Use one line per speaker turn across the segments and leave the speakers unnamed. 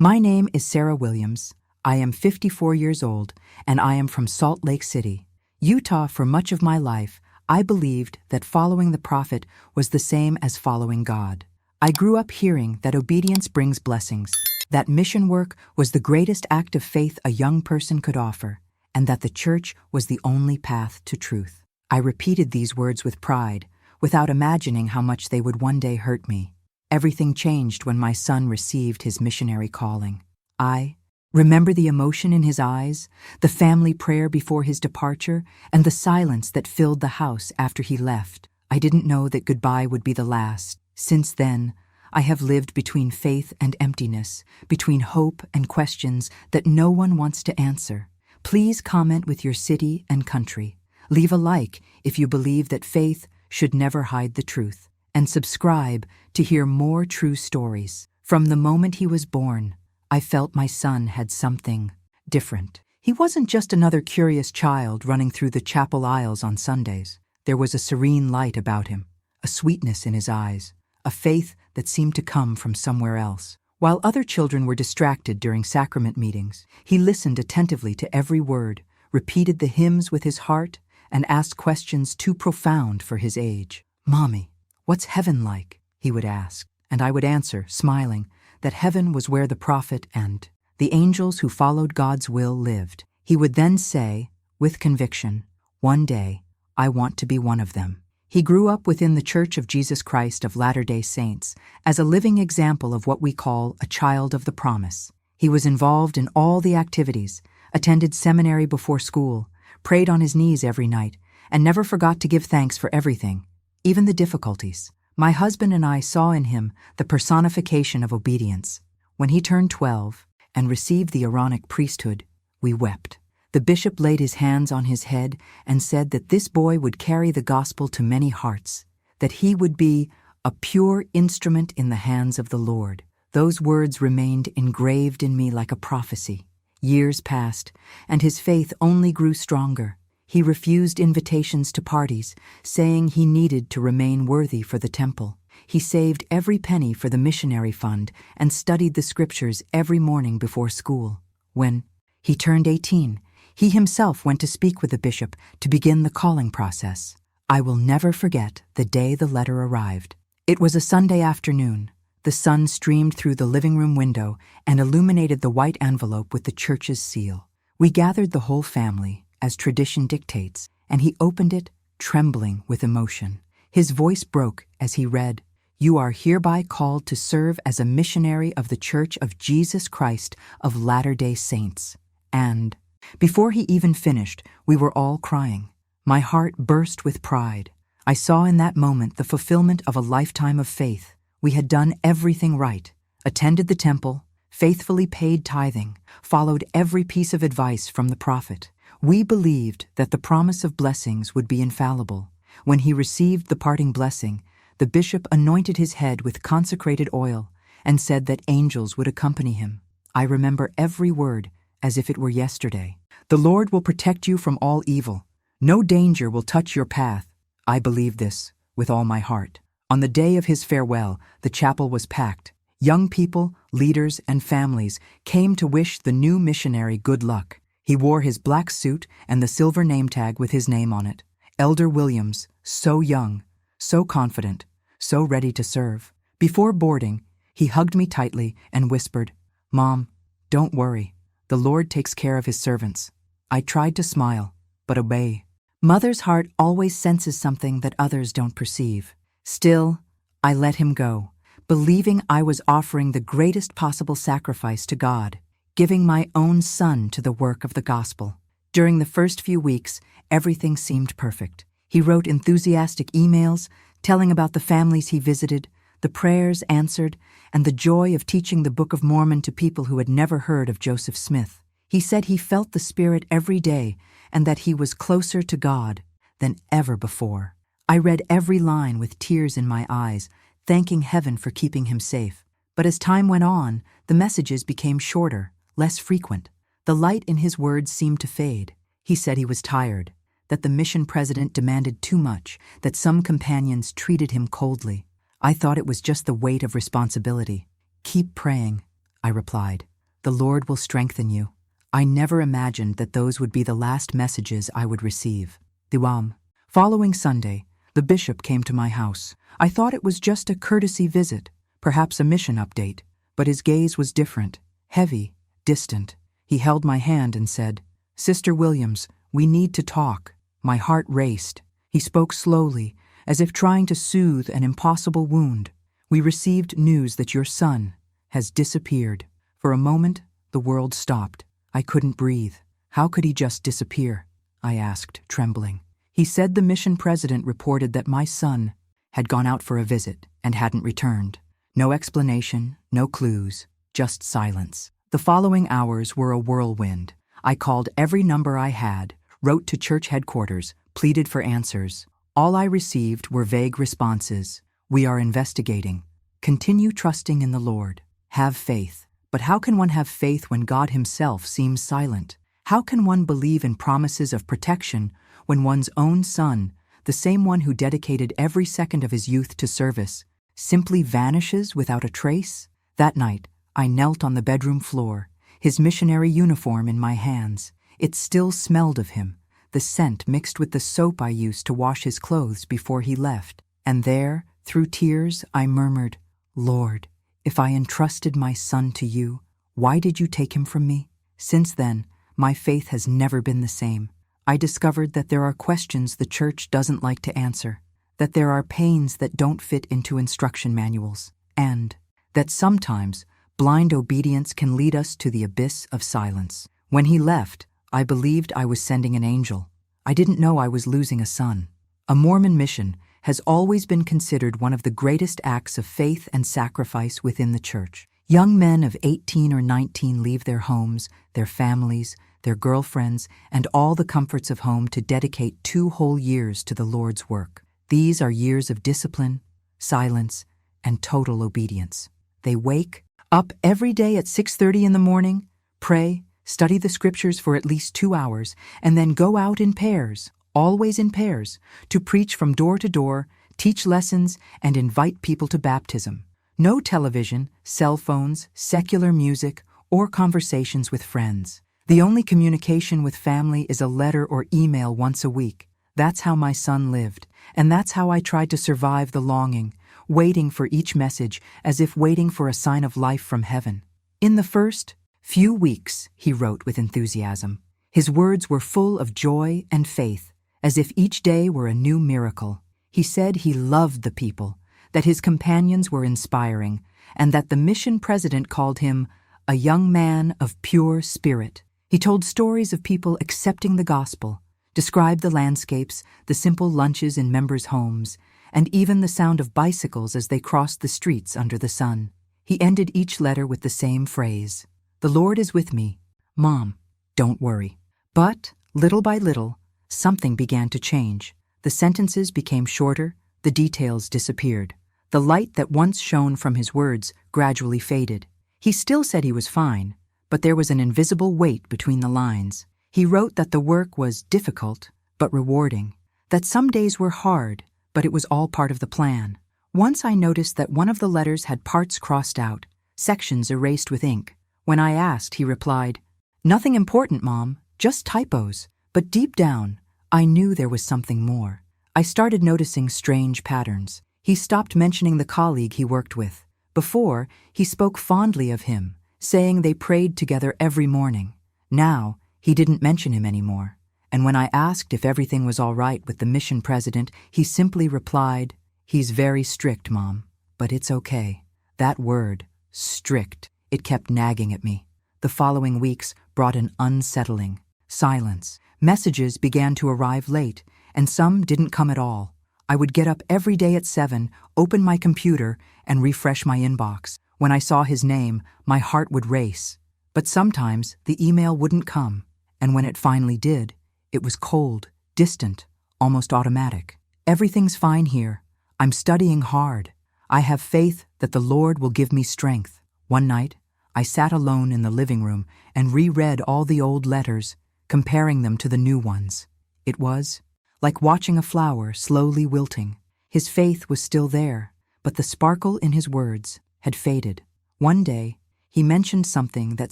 My name is Sarah Williams. I am 54 years old, and I am from Salt Lake City, Utah. For much of my life, I believed that following the prophet was the same as following God. I grew up hearing that obedience brings blessings, that mission work was the greatest act of faith a young person could offer, and that the church was the only path to truth. I repeated these words with pride, without imagining how much they would one day hurt me. Everything changed when my son received his missionary calling. I remember the emotion in his eyes, the family prayer before his departure, and the silence that filled the house after he left. I didn't know that goodbye would be the last. Since then, I have lived between faith and emptiness, between hope and questions that no one wants to answer. Please comment with your city and country. Leave a like if you believe that faith should never hide the truth. And subscribe to hear more true stories. From the moment he was born, I felt my son had something different. He wasn't just another curious child running through the chapel aisles on Sundays. There was a serene light about him, a sweetness in his eyes, a faith that seemed to come from somewhere else. While other children were distracted during sacrament meetings, he listened attentively to every word, repeated the hymns with his heart, and asked questions too profound for his age. "Mommy, what's heaven like?" he would ask, and I would answer, smiling, that heaven was where the prophet and the angels who followed God's will lived. He would then say, with conviction, "One day, I want to be one of them." He grew up within the Church of Jesus Christ of Latter-day Saints as a living example of what we call a child of the promise. He was involved in all the activities, attended seminary before school, prayed on his knees every night, and never forgot to give thanks for everything, even the difficulties. My husband and I saw in him the personification of obedience. When he turned 12 and received the Aaronic priesthood, we wept. The bishop laid his hands on his head and said that this boy would carry the gospel to many hearts, that he would be a pure instrument in the hands of the Lord. Those words remained engraved in me like a prophecy. Years passed, and his faith only grew stronger. He refused invitations to parties, saying he needed to remain worthy for the temple. He saved every penny for the missionary fund and studied the scriptures every morning before school. When he turned 18, he himself went to speak with the bishop to begin the calling process. I will never forget the day the letter arrived. It was a Sunday afternoon. The sun streamed through the living room window and illuminated the white envelope with the church's seal. We gathered the whole family, as tradition dictates, and he opened it, trembling with emotion. His voice broke as he read, "You are hereby called to serve as a missionary of the Church of Jesus Christ of Latter-day Saints." And before he even finished, we were all crying. My heart burst with pride. I saw in that moment the fulfillment of a lifetime of faith. We had done everything right, attended the temple, faithfully paid tithing, followed every piece of advice from the prophet. We believed that the promise of blessings would be infallible. When he received the parting blessing, the bishop anointed his head with consecrated oil and said that angels would accompany him. I remember every word as if it were yesterday. "The Lord will protect you from all evil. No danger will touch your path." I believe this with all my heart. On the day of his farewell, the chapel was packed. Young people, leaders, and families came to wish the new missionary good luck. He wore his black suit and the silver name tag with his name on it. Elder Williams, so young, so confident, so ready to serve. Before boarding, he hugged me tightly and whispered, "Mom, don't worry. The Lord takes care of his servants." I tried to smile, but obey. Mother's heart always senses something that others don't perceive. Still, I let him go, believing I was offering the greatest possible sacrifice to God, giving my own son to the work of the gospel. During the first few weeks, everything seemed perfect. He wrote enthusiastic emails, telling about the families he visited, the prayers answered, and the joy of teaching the Book of Mormon to people who had never heard of Joseph Smith. He said he felt the Spirit every day and that he was closer to God than ever before. I read every line with tears in my eyes, thanking heaven for keeping him safe. But as time went on, the messages became shorter, less frequent. The light in his words seemed to fade. He said he was tired, that the mission president demanded too much, that some companions treated him coldly. I thought it was just the weight of responsibility. "Keep praying," I replied. "The Lord will strengthen you." I never imagined that those would be the last messages I would receive. Diwam. Following Sunday, the bishop came to my house. I thought it was just a courtesy visit, perhaps a mission update, but his gaze was different, heavy, distant. He held my hand and said, "Sister Williams, we need to talk." My heart raced. He spoke slowly, as if trying to soothe an impossible wound. "We received news that your son has disappeared." For a moment, the world stopped. I couldn't breathe. "How could he just disappear?" I asked, trembling. He said the mission president reported that my son had gone out for a visit and hadn't returned. No explanation, no clues, just silence. The following hours were a whirlwind. I called every number I had, wrote to church headquarters, pleaded for answers. All I received were vague responses. "We are investigating. Continue trusting in the Lord. Have faith." But how can one have faith when God himself seems silent? How can one believe in promises of protection when one's own son, the same one who dedicated every second of his youth to service, simply vanishes without a trace? That night, I knelt on the bedroom floor, his missionary uniform in my hands. It still smelled of him, the scent mixed with the soap I used to wash his clothes before he left. And there, through tears, I murmured, "Lord, if I entrusted my son to you, why did you take him from me?" Since then, my faith has never been the same. I discovered that there are questions the church doesn't like to answer, that there are pains that don't fit into instruction manuals, and that sometimes blind obedience can lead us to the abyss of silence. When he left, I believed I was sending an angel. I didn't know I was losing a son. A Mormon mission has always been considered one of the greatest acts of faith and sacrifice within the church. Young men of 18 or 19 leave their homes, their families, their girlfriends, and all the comforts of home to dedicate 2 whole years to the Lord's work. These are years of discipline, silence, and total obedience. They wake up every day at 6:30 in the morning, pray, study the scriptures for at least 2 hours, and then go out in pairs, always in pairs, to preach from door to door, teach lessons, and invite people to baptism. No television, cell phones, secular music, or conversations with friends. The only communication with family is a letter or email once a week. That's how my son lived, and that's how I tried to survive the longing, waiting for each message as if waiting for a sign of life from heaven. In the first few weeks, he wrote with enthusiasm. His words were full of joy and faith, as if each day were a new miracle. He said he loved the people, that his companions were inspiring, and that the mission president called him a young man of pure spirit. He told stories of people accepting the gospel, described the landscapes, the simple lunches in members' homes, and even the sound of bicycles as they crossed the streets under the sun. He ended each letter with the same phrase, "The Lord is with me. Mom, don't worry." But, little by little, something began to change. The sentences became shorter, the details disappeared. The light that once shone from his words gradually faded. He still said he was fine, but there was an invisible weight between the lines. He wrote that the work was difficult, but rewarding, that some days were hard, but it was all part of the plan. Once I noticed that one of the letters had parts crossed out, sections erased with ink. When I asked, he replied, "Nothing important, Mom, just typos." But deep down, I knew there was something more. I started noticing strange patterns. He stopped mentioning the colleague he worked with. Before, he spoke fondly of him, saying they prayed together every morning. Now, he didn't mention him anymore. And when I asked if everything was all right with the mission president, he simply replied, "He's very strict, Mom, but it's okay." That word, strict, it kept nagging at me. The following weeks brought an unsettling silence. Messages began to arrive late, and some didn't come at all. I would get up every day at 7, open my computer, and refresh my inbox. When I saw his name, my heart would race. But sometimes the email wouldn't come, and when it finally did, it was cold, distant, almost automatic. "Everything's fine here. I'm studying hard. I have faith that the Lord will give me strength." One night, I sat alone in the living room and reread all the old letters, comparing them to the new ones. It was like watching a flower slowly wilting. His faith was still there, but the sparkle in his words had faded. One day, He mentioned something that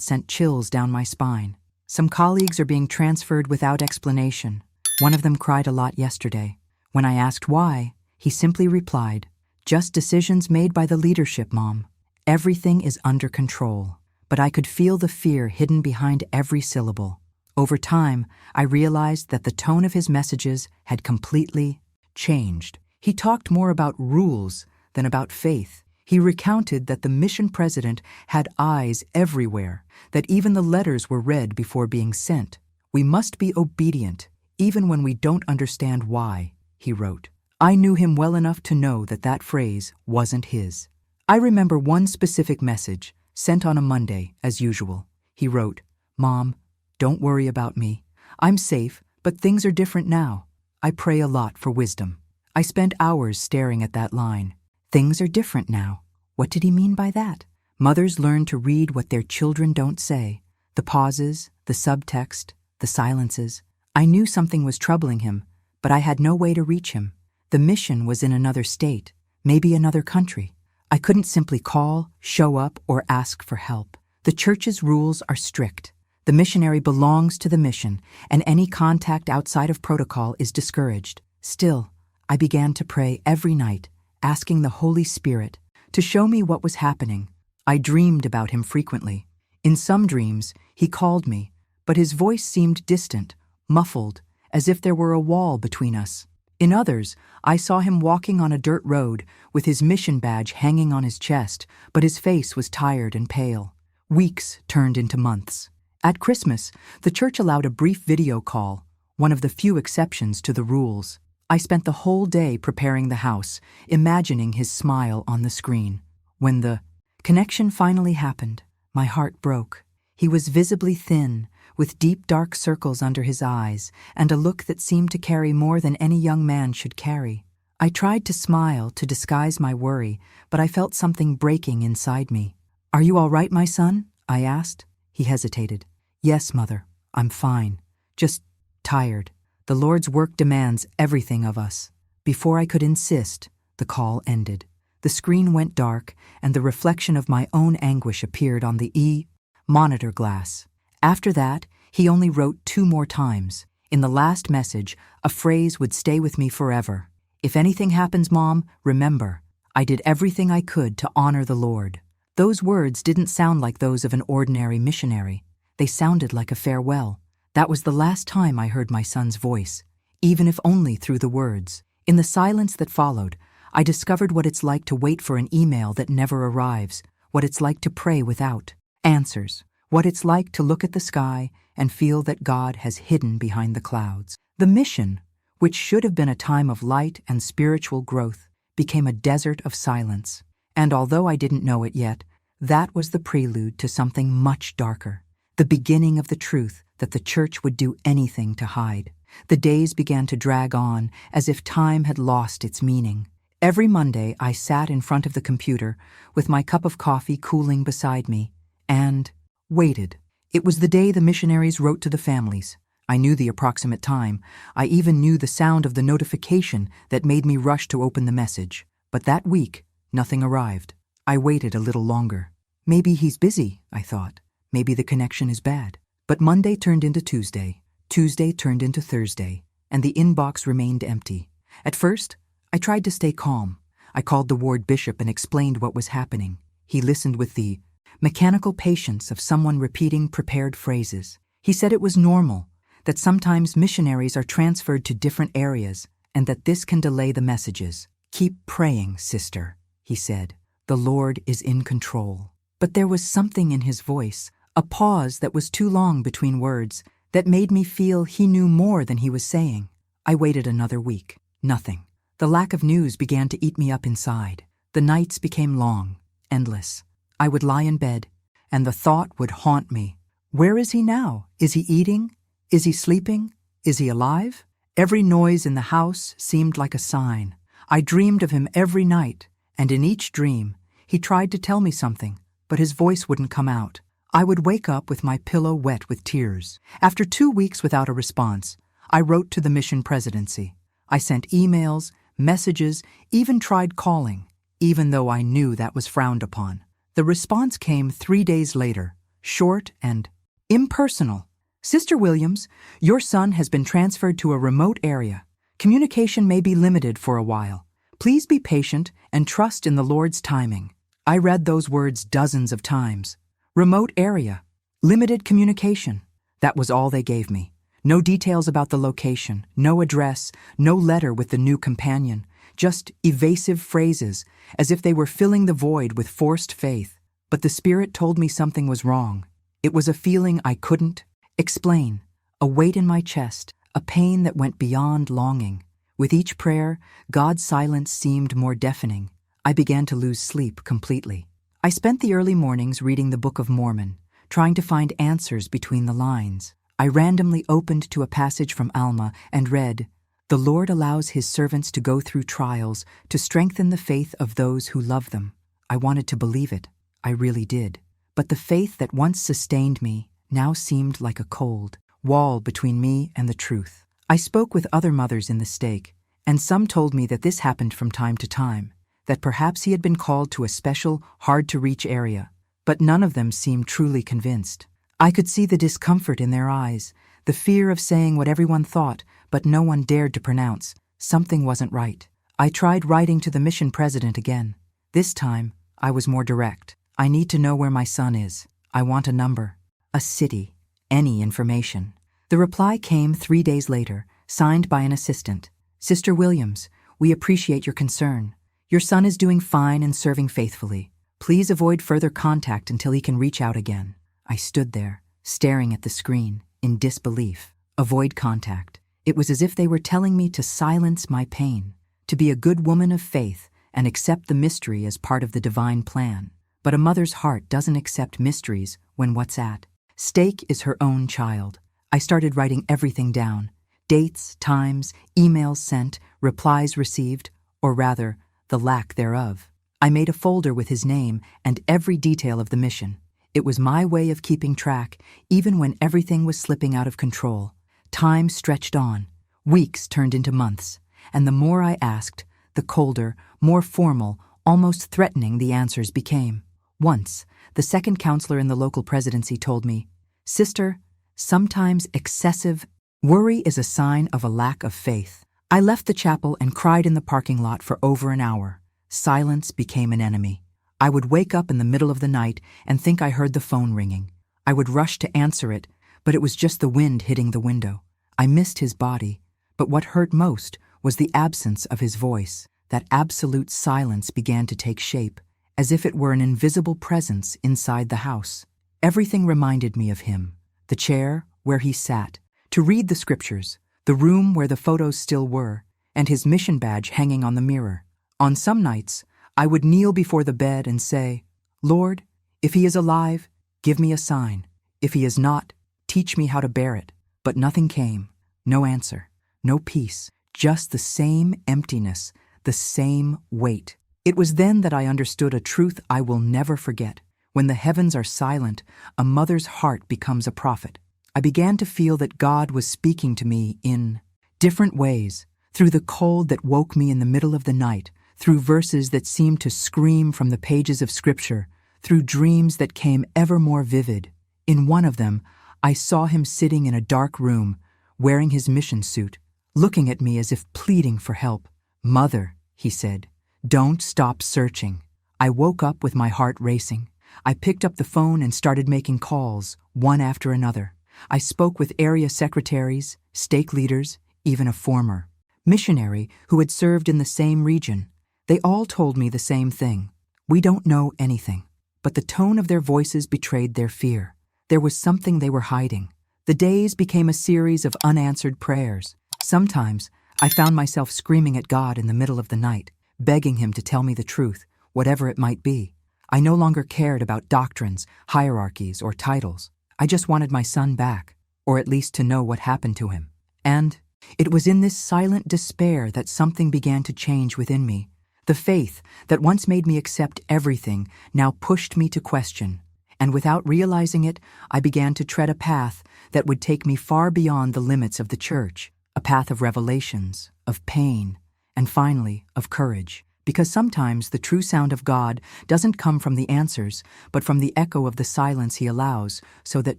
sent chills down my spine. Some colleagues are being transferred without explanation. One of them cried a lot yesterday. When I asked why, he simply replied, "Just decisions made by the leadership, Mom. Everything is under control." But I could feel the fear hidden behind every syllable. Over time, I realized that the tone of his messages had completely changed. He talked more about rules than about faith. He recounted that the mission president had eyes everywhere, that even the letters were read before being sent. "We must be obedient, even when we don't understand why," he wrote. I knew him well enough to know that that phrase wasn't his. I remember one specific message, sent on a Monday, as usual. He wrote, "Mom, don't worry about me. I'm safe, but things are different now. I pray a lot for wisdom." I spent hours staring at that line. Things are different now. What did he mean by that? Mothers learn to read what their children don't say. The pauses, the subtext, the silences. I knew something was troubling him, but I had no way to reach him. The mission was in another state, maybe another country. I couldn't simply call, show up, or ask for help. The church's rules are strict. The missionary belongs to the mission, and any contact outside of protocol is discouraged. Still, I began to pray every night, asking the Holy Spirit to show me what was happening. I dreamed about him frequently. In some dreams, he called me, but his voice seemed distant, muffled, as if there were a wall between us. In others, I saw him walking on a dirt road with his mission badge hanging on his chest, but his face was tired and pale. Weeks turned into months. At Christmas, the church allowed a brief video call, one of the few exceptions to the rules. I spent the whole day preparing the house, imagining his smile on the screen. When the connection finally happened, my heart broke. He was visibly thin, with deep dark circles under his eyes, and a look that seemed to carry more than any young man should carry. I tried to smile to disguise my worry, but I felt something breaking inside me. "Are you all right, my son?" I asked. He hesitated. "Yes, Mother, I'm fine. Just tired. The Lord's work demands everything of us." Before I could insist, the call ended. The screen went dark, and the reflection of my own anguish appeared on the monitor glass. After that, he only wrote 2 more times. In the last message, a phrase would stay with me forever. "If anything happens, Mom, remember, I did everything I could to honor the Lord." Those words didn't sound like those of an ordinary missionary. They sounded like a farewell. That was the last time I heard my son's voice, even if only through the words. In the silence that followed, I discovered what it's like to wait for an email that never arrives, what it's like to pray without answers, what it's like to look at the sky and feel that God has hidden behind the clouds. The mission, which should have been a time of light and spiritual growth, became a desert of silence. And although I didn't know it yet, that was the prelude to something much darker, the beginning of the truth that the church would do anything to hide. The days began to drag on as if time had lost its meaning. Every Monday, I sat in front of the computer with my cup of coffee cooling beside me and waited. It was the day the missionaries wrote to the families. I knew the approximate time. I even knew the sound of the notification that made me rush to open the message. But that week, nothing arrived. I waited a little longer. Maybe he's busy, I thought. Maybe the connection is bad. But Monday turned into Tuesday. Tuesday turned into Thursday, and the inbox remained empty. At first, I tried to stay calm. I called the ward bishop and explained what was happening. He listened with the mechanical patience of someone repeating prepared phrases. He said it was normal, that sometimes missionaries are transferred to different areas, and that this can delay the messages. "Keep praying, sister," he said. "The Lord is in control." But there was something in his voice, a pause that was too long between words, that made me feel he knew more than he was saying. I waited another week. Nothing. The lack of news began to eat me up inside. The nights became long, endless. I would lie in bed, and the thought would haunt me. Where is he now? Is he eating? Is he sleeping? Is he alive? Every noise in the house seemed like a sign. I dreamed of him every night, and in each dream, he tried to tell me something, but his voice wouldn't come out. I would wake up with my pillow wet with tears. After 2 weeks without a response, I wrote to the mission presidency. I sent emails, messages, even tried calling, even though I knew that was frowned upon. The response came 3 days later, short and impersonal. Sister Williams, your son has been transferred to a remote area. Communication may be limited for a while. Please be patient and trust in the Lord's timing. I read those words dozens of times. Remote area. Limited communication. That was all they gave me. No details about the location, no address, no letter with the new companion. Just evasive phrases, as if they were filling the void with forced faith. But the Spirit told me something was wrong. It was a feeling I couldn't explain, a weight in my chest, a pain that went beyond longing. With each prayer, God's silence seemed more deafening. I began to lose sleep completely. I spent the early mornings reading the Book of Mormon, trying to find answers between the lines. I randomly opened to a passage from Alma and read, "The Lord allows his servants to go through trials to strengthen the faith of those who love them." I wanted to believe it. I really did. But the faith that once sustained me now seemed like a cold wall between me and the truth. I spoke with other mothers in the stake, and some told me that this happened from time to time, that perhaps he had been called to a special, hard-to-reach area, but none of them seemed truly convinced. I could see the discomfort in their eyes, the fear of saying what everyone thought, but no one dared to pronounce. Something wasn't right. I tried writing to the mission president again. This time, I was more direct. I need to know where my son is. I want a number, a city, any information. The reply came 3 days later, signed by an assistant. "Sister Williams, we appreciate your concern. Your son is doing fine and serving faithfully. Please avoid further contact until he can reach out again." I stood there, staring at the screen, in disbelief. Avoid contact. It was as if they were telling me to silence my pain, to be a good woman of faith and accept the mystery as part of the divine plan. But a mother's heart doesn't accept mysteries when what's at stake is her own child. I started writing everything down. Dates, times, emails sent, replies received, or rather, the lack thereof. I made a folder with his name and every detail of the mission. It was my way of keeping track, even when everything was slipping out of control. Time stretched on. Weeks turned into months, and the more I asked, the colder, more formal, almost threatening the answers became. Once, the second counselor in the local presidency told me, "Sister, sometimes excessive worry is a sign of a lack of faith." I left the chapel and cried in the parking lot for over an hour. Silence became an enemy. I would wake up in the middle of the night and think I heard the phone ringing. I would rush to answer it, but it was just the wind hitting the window. I missed his body, but what hurt most was the absence of his voice. That absolute silence began to take shape, as if it were an invisible presence inside the house. Everything reminded me of him: the chair where he sat, to read the scriptures, the room where the photos still were, and his mission badge hanging on the mirror. On some nights, I would kneel before the bed and say, "Lord, if he is alive, give me a sign. If he is not, teach me how to bear it." But nothing came, no answer, no peace, just the same emptiness, the same weight. It was then that I understood a truth I will never forget. When the heavens are silent, a mother's heart becomes a prophet. I began to feel that God was speaking to me in different ways, through the cold that woke me in the middle of the night, through verses that seemed to scream from the pages of Scripture, through dreams that came ever more vivid. In one of them, I saw him sitting in a dark room, wearing his mission suit, looking at me as if pleading for help. "Mother," he said, "don't stop searching." I woke up with my heart racing. I picked up the phone and started making calls, one after another. I spoke with area secretaries, stake leaders, even a former missionary who had served in the same region. They all told me the same thing: "We don't know anything." But the tone of their voices betrayed their fear. There was something they were hiding. The days became a series of unanswered prayers. Sometimes I found myself screaming at God in the middle of the night, begging him to tell me the truth, whatever it might be. I no longer cared about doctrines, hierarchies, or titles. I just wanted my son back, or at least to know what happened to him. And it was in this silent despair that something began to change within me. The faith that once made me accept everything now pushed me to question. And without realizing it, I began to tread a path that would take me far beyond the limits of the church, a path of revelations, of pain, and finally, of courage. because sometimes the true sound of God doesn't come from the answers, but from the echo of the silence He allows so that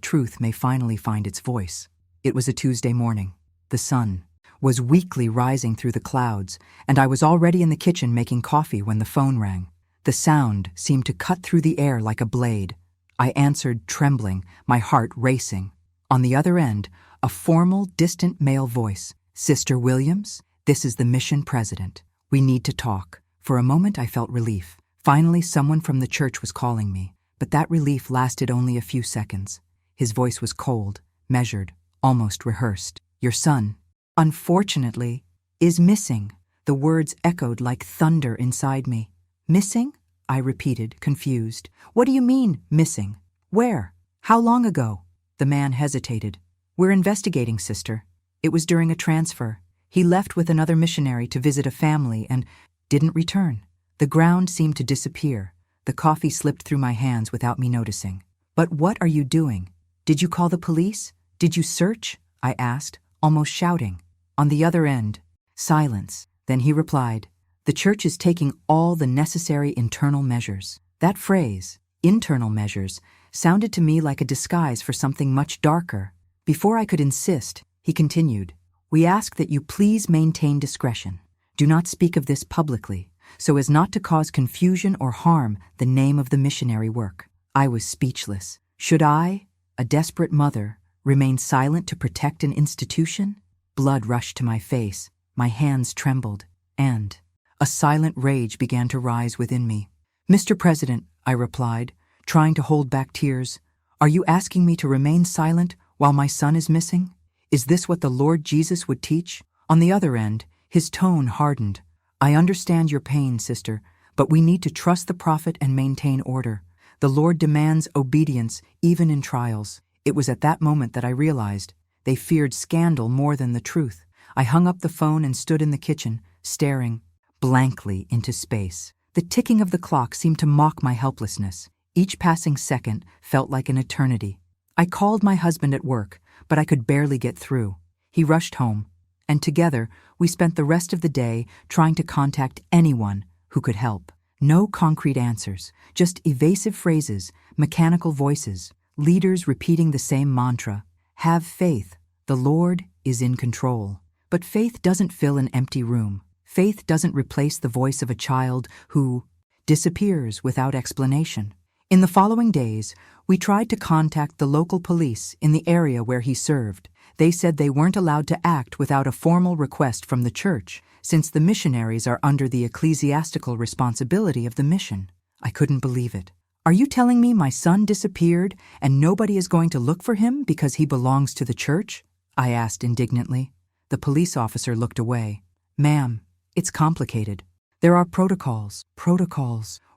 truth may finally find its voice. It was a Tuesday morning. The sun was weakly rising through the clouds, and I was already in the kitchen making coffee when the phone rang. The sound seemed to cut through the air like a blade. I answered, trembling, my heart racing. On the other end, a formal, distant male voice. "Sister Williams, this is the mission president. We need to talk." For a moment I felt relief. Finally, someone from the church was calling me. But that relief lasted only a few seconds. His voice was cold, measured, almost rehearsed. "Your son, unfortunately, is missing." The words echoed like thunder inside me. "Missing?" I repeated, confused. "What do you mean, missing? Where? How long ago?" The man hesitated. "We're investigating, sister. It was during a transfer. He left with another missionary to visit a family and didn't return." The ground seemed to disappear. The coffee slipped through my hands without me noticing. "But what are you doing? Did you call the police? Did you search?" I asked, almost shouting. On the other end, silence. Then he replied, "The church is taking all the necessary internal measures." That phrase, internal measures, sounded to me like a disguise for something much darker. Before I could insist, he continued, "We ask that you please maintain discretion. Do not speak of this publicly, so as not to cause confusion or harm the name of the missionary work." I was speechless. Should I, a desperate mother, remain silent to protect an institution? Blood rushed to my face, my hands trembled, and a silent rage began to rise within me. "Mr. President," I replied, trying to hold back tears, "are you asking me to remain silent while my son is missing? Is this what the Lord Jesus would teach?" On the other end, his tone hardened. "I understand your pain, sister, but we need to trust the prophet and maintain order. The Lord demands obedience even in trials." It was at that moment that I realized they feared scandal more than the truth. I hung up the phone and stood in the kitchen, staring blankly into space. The ticking of the clock seemed to mock my helplessness. Each passing second felt like an eternity. I called my husband at work, but I could barely get through. He rushed home, and together we spent the rest of the day trying to contact anyone who could help. No concrete answers, just evasive phrases, mechanical voices, leaders repeating the same mantra: "Have faith, the Lord is in control." But faith doesn't fill an empty room. Faith doesn't replace the voice of a child who disappears without explanation. In the following days, we tried to contact the local police in the area where he served. They said they weren't allowed to act without a formal request from the church, since the missionaries are under the ecclesiastical responsibility of the mission. I couldn't believe it. "Are you telling me my son disappeared and nobody is going to look for him because he belongs to the church?" I asked indignantly. The police officer looked away. "Ma'am, it's complicated. There are protocols,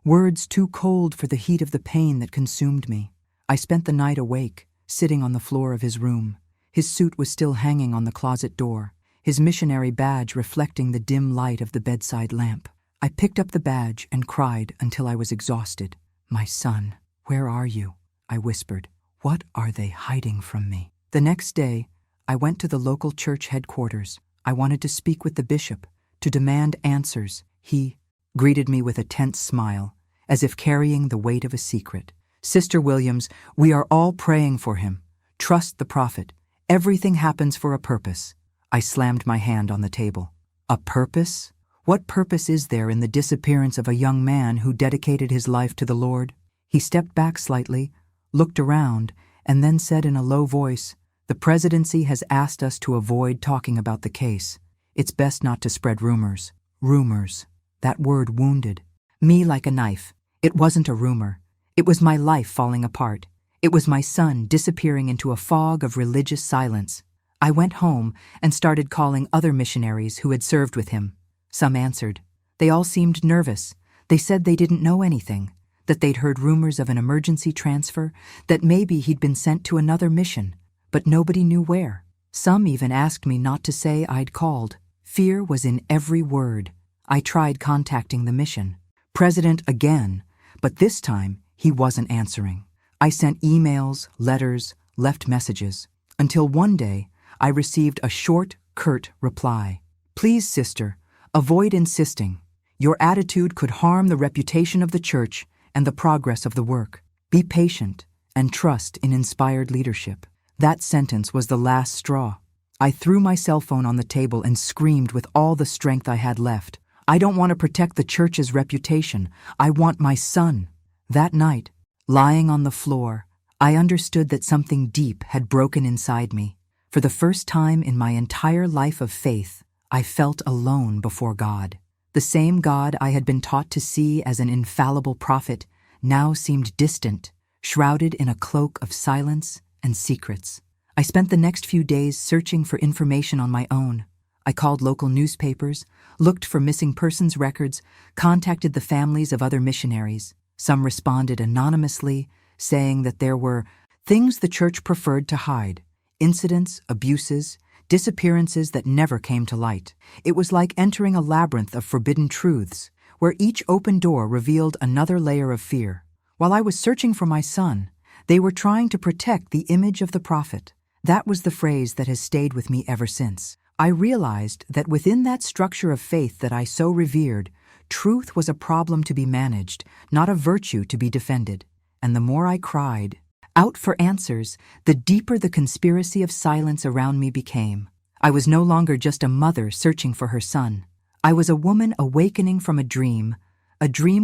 words too cold for the heat of the pain that consumed me." I spent the night awake, sitting on the floor of his room. His suit was still hanging on the closet door, his missionary badge reflecting the dim light of the bedside lamp. I picked up the badge and cried until I was exhausted. "My son, where are you?" I whispered. "What are they hiding from me?" The next day, I went to the local church headquarters. I wanted to speak with the bishop, to demand answers. He greeted me with a tense smile, as if carrying the weight of a secret. "Sister Williams, we are all praying for him. Trust the prophet. Everything happens for a purpose." I slammed my hand on the table. "A purpose? What purpose is there in the disappearance of a young man who dedicated his life to the Lord?" He stepped back slightly, looked around, and then said in a low voice, "The presidency has asked us to avoid talking about the case. It's best not to spread rumors." Rumors. That word wounded me like a knife. It wasn't a rumor. It was my life falling apart. It was my son disappearing into a fog of religious silence. I went home and started calling other missionaries who had served with him. Some answered. They all seemed nervous. They said they didn't know anything, that they'd heard rumors of an emergency transfer, that maybe he'd been sent to another mission, but nobody knew where. Some even asked me not to say I'd called. Fear was in every word. I tried contacting the mission. President again, but this time he wasn't answering. I sent emails, letters, left messages, until one day I received a short, curt reply. "Please, sister, avoid insisting. Your attitude could harm the reputation of the church and the progress of the work. Be patient and trust in inspired leadership." That sentence was the last straw. I threw my cell phone on the table and screamed with all the strength I had left. "I don't want to protect the church's reputation. I want my son." That night, lying on the floor, I understood that something deep had broken inside me. For the first time in my entire life of faith, I felt alone before God. The same God I had been taught to see as an infallible prophet now seemed distant, shrouded in a cloak of silence and secrets. I spent the next few days searching for information on my own. I called local newspapers, looked for missing persons records, contacted the families of other missionaries. Some responded anonymously, saying that there were things the church preferred to hide, incidents, abuses, disappearances that never came to light. It was like entering a labyrinth of forbidden truths, where each open door revealed another layer of fear. While I was searching for my son, they were trying to protect the image of the prophet. That was the phrase that has stayed with me ever since. I realized that within that structure of faith that I so revered, truth was a problem to be managed, not a virtue to be defended. And the more I cried out for answers, the deeper the conspiracy of silence around me became. I was no longer just a mother searching for her son. I was a woman awakening from a dream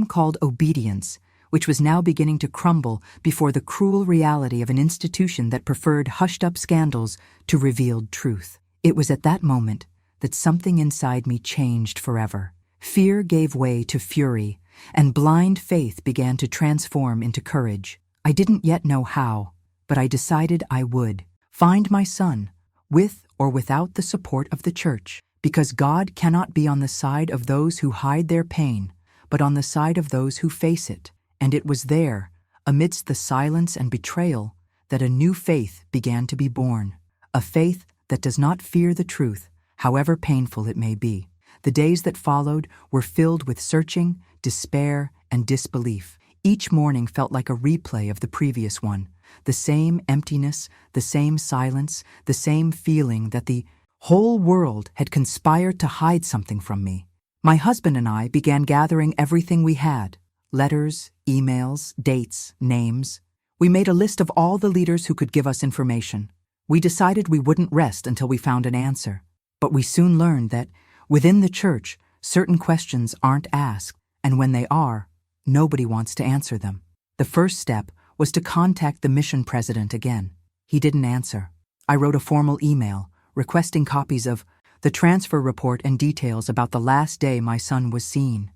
called obedience, which was now beginning to crumble before the cruel reality of an institution that preferred hushed-up scandals to revealed truth. It was at that moment that something inside me changed forever. Fear gave way to fury, and blind faith began to transform into courage. I didn't yet know how, but I decided I would find my son, with or without the support of the church, because God cannot be on the side of those who hide their pain, but on the side of those who face it. And it was there, amidst the silence and betrayal, that a new faith began to be born, a faith that does not fear the truth, however painful it may be. The days that followed were filled with searching, despair, and disbelief. Each morning felt like a replay of the previous one, the same emptiness, the same silence, the same feeling that the whole world had conspired to hide something from me. My husband and I began gathering everything we had: letters, emails, dates, names. We made a list of all the leaders who could give us information. We decided we wouldn't rest until we found an answer. But we soon learned that, within the church, certain questions aren't asked, and when they are, nobody wants to answer them. The first step was to contact the mission president again. He didn't answer. I wrote a formal email requesting copies of the transfer report and details about the last day my son was seen.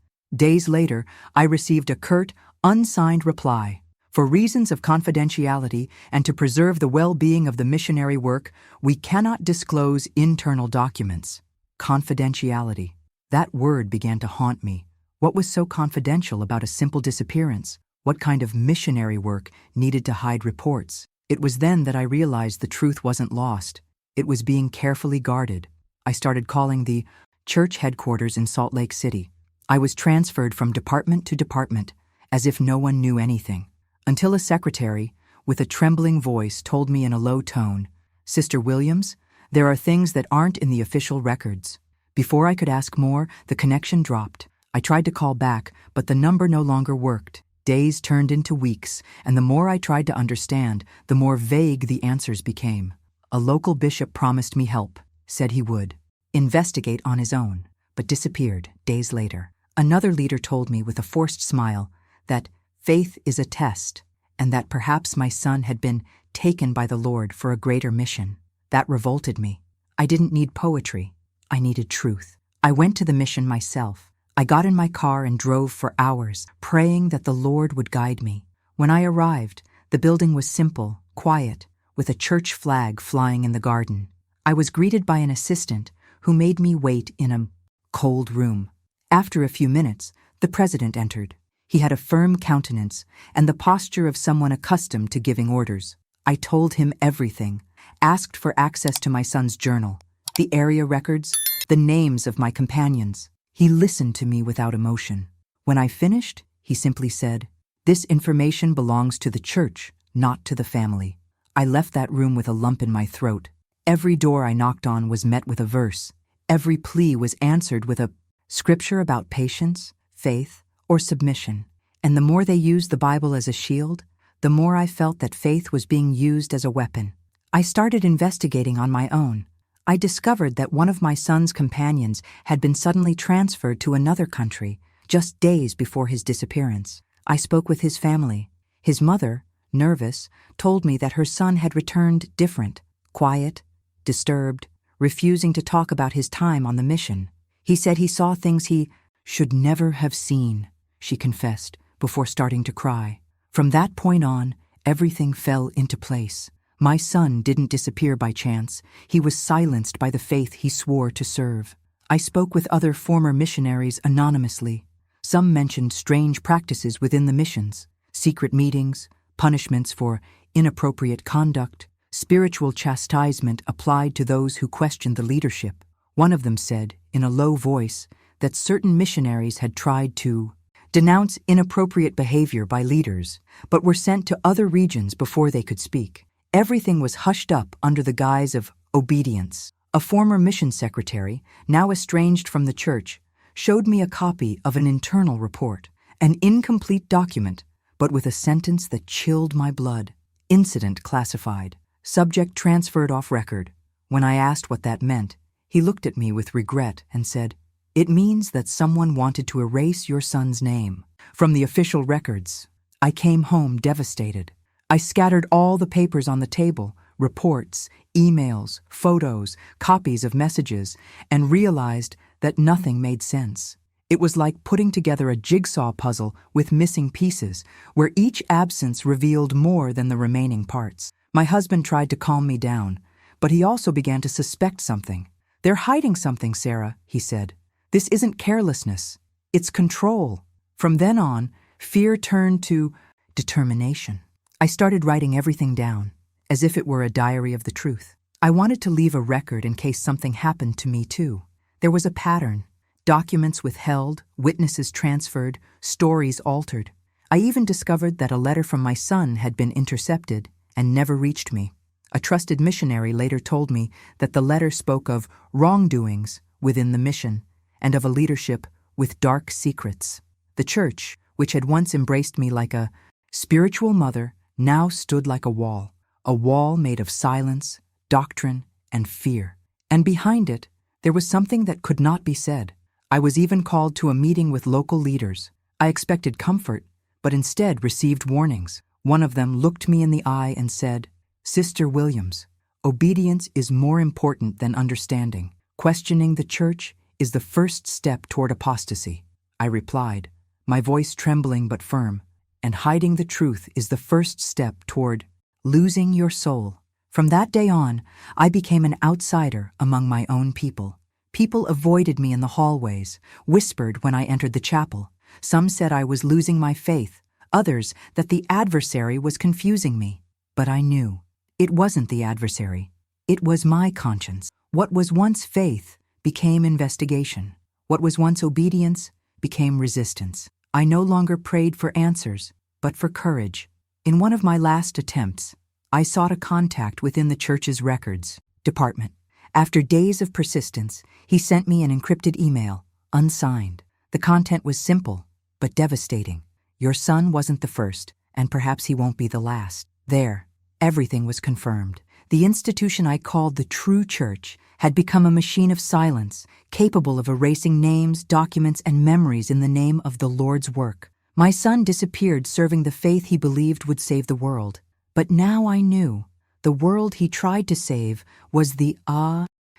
Days later, I received a curt, unsigned reply. For reasons of confidentiality and to preserve the well-being of the missionary work, we cannot disclose internal documents. Confidentiality. That word began to haunt me. What was so confidential about a simple disappearance? What kind of missionary work needed to hide reports? It was then that I realized the truth wasn't lost. It was being carefully guarded. I started calling the church headquarters in Salt Lake City. I was transferred from department to department, as if no one knew anything, until a secretary, with a trembling voice, told me in a low tone, "Sister Williams, there are things that aren't in the official records." Before I could ask more, the connection dropped. I tried to call back, but the number no longer worked. Days turned into weeks, and the more I tried to understand, the more vague the answers became. A local bishop promised me help, said he would investigate on his own, but disappeared days later. Another leader told me with a forced smile that faith is a test, and that perhaps my son had been taken by the Lord for a greater mission. That revolted me. I didn't need poetry. I needed truth. I went to the mission myself. I got in my car and drove for hours, praying that the Lord would guide me. When I arrived, the building was simple, quiet, with a church flag flying in the garden. I was greeted by an assistant who made me wait in a cold room. After a few minutes, the president entered. He had a firm countenance and the posture of someone accustomed to giving orders. I told him everything, asked for access to my son's journal, the area records, the names of my companions. He listened to me without emotion. When I finished, he simply said, "This information belongs to the church, not to the family." I left that room with a lump in my throat. Every door I knocked on was met with a verse. Every plea was answered with a scripture about patience, faith, or submission. And the more they used the Bible as a shield, the more I felt that faith was being used as a weapon. I started investigating on my own. I discovered that one of my son's companions had been suddenly transferred to another country just days before his disappearance. I spoke with his family. His mother, nervous, told me that her son had returned different, quiet, disturbed, refusing to talk about his time on the mission. He said he saw things he should never have seen, she confessed, before starting to cry. From that point on, everything fell into place. My son didn't disappear by chance. He was silenced by the faith he swore to serve. I spoke with other former missionaries anonymously. Some mentioned strange practices within the missions, secret meetings, punishments for inappropriate conduct, spiritual chastisement applied to those who questioned the leadership. One of them said, in a low voice, that certain missionaries had tried to denounce inappropriate behavior by leaders, but were sent to other regions before they could speak. Everything was hushed up under the guise of obedience. A former mission secretary, now estranged from the church, showed me a copy of an internal report, an incomplete document, but with a sentence that chilled my blood. Incident classified. Subject transferred off record. When I asked what that meant, he looked at me with regret and said, "It means that someone wanted to erase your son's name from the official records." I came home devastated. I scattered all the papers on the table, reports, emails, photos, copies of messages, and realized that nothing made sense. It was like putting together a jigsaw puzzle with missing pieces, where each absence revealed more than the remaining parts. My husband tried to calm me down, but he also began to suspect something. "They're hiding something, Sarah," he said. "This isn't carelessness, it's control." From then on, fear turned to determination. I started writing everything down, as if it were a diary of the truth. I wanted to leave a record in case something happened to me too. There was a pattern: documents withheld, witnesses transferred, stories altered. I even discovered that a letter from my son had been intercepted and never reached me. A trusted missionary later told me that the letter spoke of wrongdoings within the mission and of a leadership with dark secrets. The church, which had once embraced me like a spiritual mother, now stood like a wall made of silence, doctrine, and fear. And behind it, there was something that could not be said. I was even called to a meeting with local leaders. I expected comfort, but instead received warnings. One of them looked me in the eye and said, "Sister Williams, obedience is more important than understanding. Questioning the church is the first step toward apostasy." I replied, my voice trembling but firm, "And hiding the truth is the first step toward losing your soul." From that day on, I became an outsider among my own people. People avoided me in the hallways, whispered when I entered the chapel. Some said I was losing my faith, others that the adversary was confusing me. But I knew it wasn't the adversary. It was my conscience. What was once faith became investigation. What was once obedience became resistance. I no longer prayed for answers, but for courage. In one of my last attempts, I sought a contact within the church's records department. After days of persistence, he sent me an encrypted email, unsigned. The content was simple, but devastating. "Your son wasn't the first, and perhaps he won't be the last." There, everything was confirmed. The institution I called the true church had become a machine of silence, capable of erasing names, documents, and memories in the name of the Lord's work. My son disappeared serving the faith he believed would save the world. But now I knew the world he tried to save was the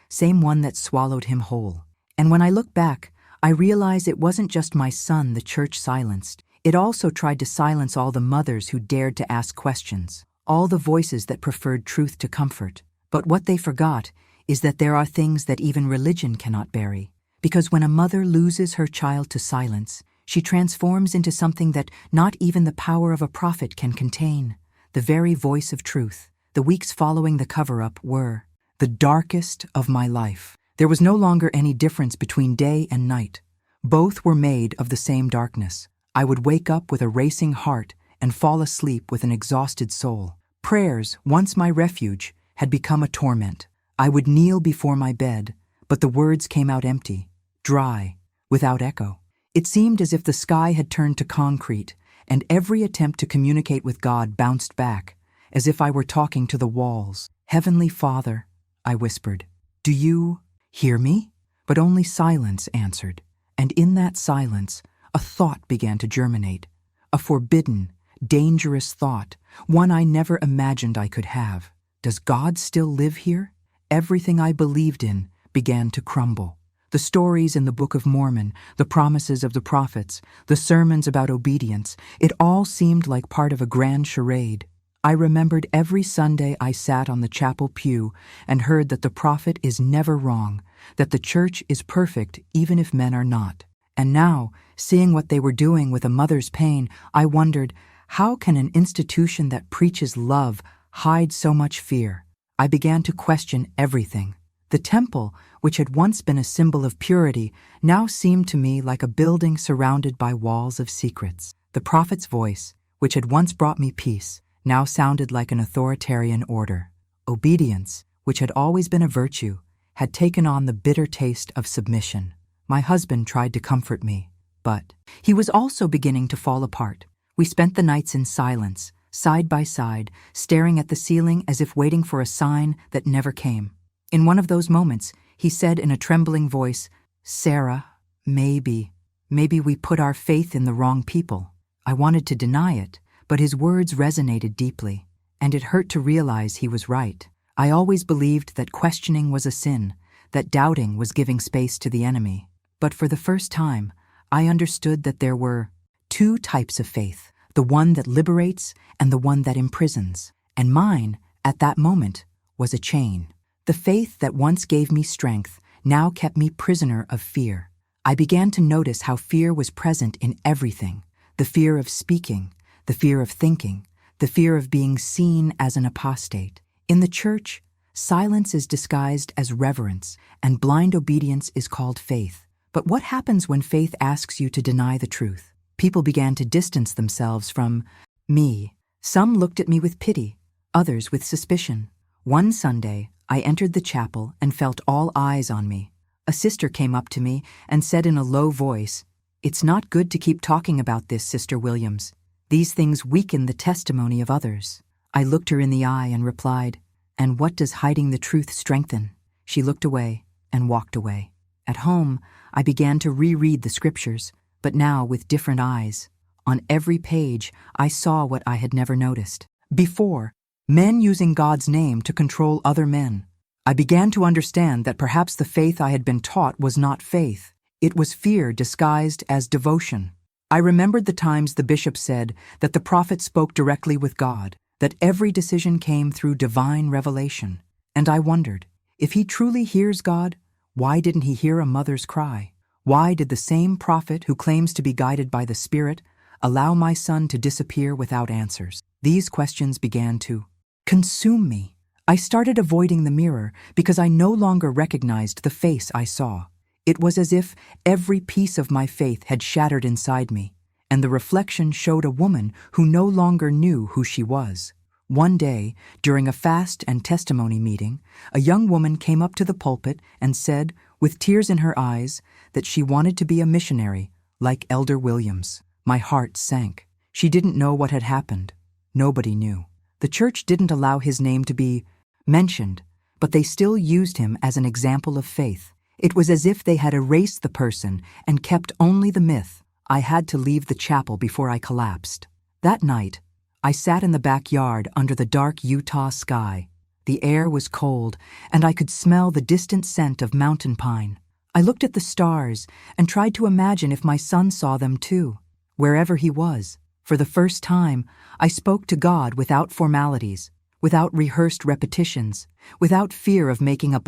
same one that swallowed him whole. And when I look back, I realize it wasn't just my son the church silenced. It also tried to silence all the mothers who dared to ask questions, all the voices that preferred truth to comfort. But what they forgot is that there are things that even religion cannot bury. Because when a mother loses her child to silence, she transforms into something that not even the power of a prophet can contain, the very voice of truth. The weeks following the cover-up were the darkest of my life. There was no longer any difference between day and night. Both were made of the same darkness. I would wake up with a racing heart and fall asleep with an exhausted soul. Prayers, once my refuge, had become a torment. I would kneel before my bed, but the words came out empty, dry, without echo. It seemed as if the sky had turned to concrete, and every attempt to communicate with God bounced back, as if I were talking to the walls. "Heavenly Father," I whispered, "do you hear me?" But only silence answered, and in that silence, a thought began to germinate, a forbidden, dangerous thought, one I never imagined I could have. Does God still live here? Everything I believed in began to crumble. The stories in the Book of Mormon, the promises of the prophets, the sermons about obedience, it all seemed like part of a grand charade. I remembered every Sunday I sat on the chapel pew and heard that the prophet is never wrong, that the church is perfect even if men are not. And now, seeing what they were doing with a mother's pain, I wondered, how can an institution that preaches love hide so much fear? I began to question everything. The temple, which had once been a symbol of purity, now seemed to me like a building surrounded by walls of secrets. The prophet's voice, which had once brought me peace, now sounded like an authoritarian order. Obedience, which had always been a virtue, had taken on the bitter taste of submission. My husband tried to comfort me, but he was also beginning to fall apart. We spent the nights in silence, side by side, staring at the ceiling as if waiting for a sign that never came. In one of those moments, he said in a trembling voice, "Sarah, maybe we put our faith in the wrong people." I wanted to deny it, but his words resonated deeply, and it hurt to realize he was right. I always believed that questioning was a sin, that doubting was giving space to the enemy. But for the first time, I understood that there were two types of faith, the one that liberates and the one that imprisons. And mine, at that moment, was a chain. The faith that once gave me strength now kept me prisoner of fear. I began to notice how fear was present in everything: the fear of speaking, the fear of thinking, the fear of being seen as an apostate. In the church, silence is disguised as reverence, and blind obedience is called faith. But what happens when faith asks you to deny the truth? People began to distance themselves from me. Some looked at me with pity, others with suspicion. One Sunday, I entered the chapel and felt all eyes on me. A sister came up to me and said in a low voice, "It's not good to keep talking about this, Sister Williams. These things weaken the testimony of others." I looked her in the eye and replied, "And what does hiding the truth strengthen?" She looked away and walked away. At home, I began to reread the scriptures, but now with different eyes. On every page, I saw what I had never noticed before: men using God's name to control other men. I began to understand that perhaps the faith I had been taught was not faith. It was fear disguised as devotion. I remembered the times the bishop said that the prophet spoke directly with God, that every decision came through divine revelation. And I wondered, if he truly hears God, why didn't he hear a mother's cry? Why did the same prophet who claims to be guided by the Spirit allow my son to disappear without answers? These questions began to consume me. I started avoiding the mirror because I no longer recognized the face I saw. It was as if every piece of my faith had shattered inside me, and the reflection showed a woman who no longer knew who she was. One day, during a fast and testimony meeting, a young woman came up to the pulpit and said, with tears in her eyes, that she wanted to be a missionary, like Elder Williams. My heart sank. She didn't know what had happened. Nobody knew. The church didn't allow his name to be mentioned, but they still used him as an example of faith. It was as if they had erased the person and kept only the myth. I had to leave the chapel before I collapsed. That night, I sat in the backyard under the dark Utah sky. The air was cold, and I could smell the distant scent of mountain pine. I looked at the stars and tried to imagine if my son saw them too, wherever he was. For the first time, I spoke to God without formalities, without rehearsed repetitions, without fear of making a